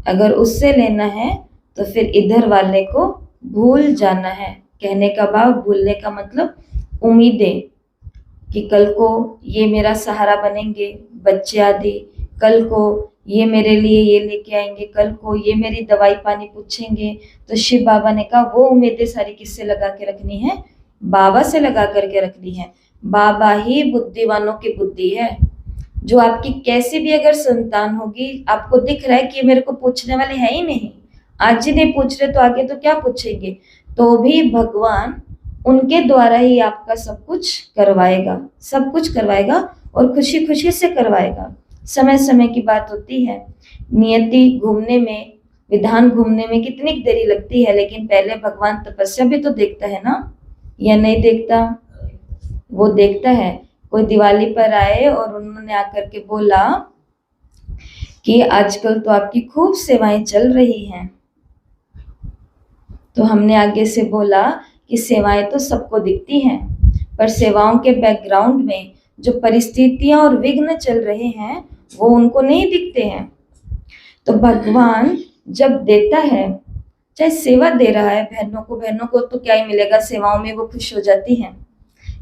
अगर उससे लेना है तो फिर इधर वाले को भूल जाना है। कहने का भाव, भूलने का मतलब उम्मीदें कि कल को ये मेरा सहारा बनेंगे, बच्चे आदि, कल को ये मेरे लिए ये लेके आएंगे, कल को ये मेरी दवाई पानी पूछेंगे। तो शिव बाबा ने कहा वो उम्मीदें सारी किससे लगा के रखनी है? बाबा से लगा करके रखनी है। बाबा ही बुद्धिवानों की बुद्धि है। जो आपकी कैसी भी अगर संतान होगी, आपको दिख रहा है कि मेरे को पूछने वाले है ही नहीं, आज ही नहीं पूछ रहे तो आगे तो क्या पूछेंगे, तो भी भगवान उनके द्वारा ही आपका सब कुछ करवाएगा, सब कुछ करवाएगा और खुशी खुशी से करवाएगा। समय समय की बात होती है। नियति घूमने में, विधान घूमने में कितनी देरी लगती है, लेकिन पहले भगवान तपस्या भी तो देखता है ना, या नहीं देखता? वो देखता है। कोई दिवाली पर आए और उन्होंने आकर के बोला कि आजकल तो आपकी खूब सेवाएं चल रही हैं, तो हमने आगे से बोला कि सेवाएं तो सबको दिखती हैं, पर सेवाओं के बैकग्राउंड में जो परिस्थितियां और विघ्न चल रहे हैं वो उनको नहीं दिखते हैं। तो भगवान जब देता है, चाहे सेवा दे रहा है बहनों को तो क्या ही मिलेगा, सेवाओं में वो खुश हो जाती हैं।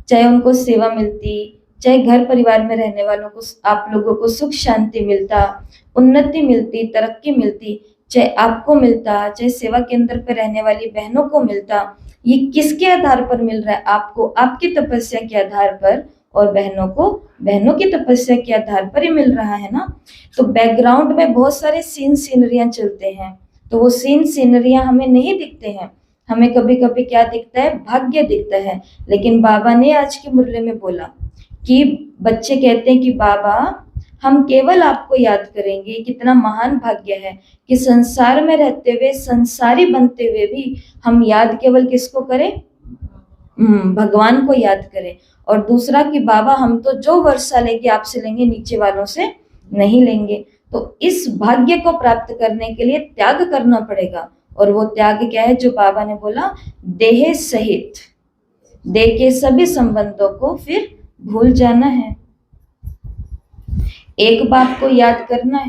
चाहे उनको सेवा मिलती, चाहे घर परिवार में रहने वालों को, आप लोगों को सुख शांति मिलता, उन्नति मिलती, तरक्की मिलती, चाहे आपको मिलता, चाहे सेवा केंद्र पर रहने वाली बहनों को मिलता, ये किसके आधार पर मिल रहा है? आपको, आपकी तपस्या के आधार पर, और बहनों को बहनों की तपस्या के आधार पर ही मिल रहा है ना। तो बैकग्राउंड में बहुत सारे सीन सीनरियां चलते हैं, तो वो सीन सीनरियां हमें नहीं दिखते हैं। हमें कभी कभी क्या दिखता है? भाग्य दिखता है। लेकिन बाबा ने आज के मुरली में बोला कि बच्चे कहते हैं कि बाबा हम केवल आपको याद करेंगे। कितना महान भाग्य है कि संसार में रहते हुए, संसारी बनते हुए भी हम याद केवल किसको करें? भगवान को याद करें। और दूसरा कि बाबा हम तो जो वर्षा लेंगे आपसे लेंगे, नीचे वालों से नहीं लेंगे। तो इस भाग्य को प्राप्त करने के लिए त्याग करना पड़ेगा। और वो त्याग क्या है? जो बाबा ने बोला, देह सहित, देह के सभी संबंधों को फिर भूल जाना है। एक बाप को याद करना है,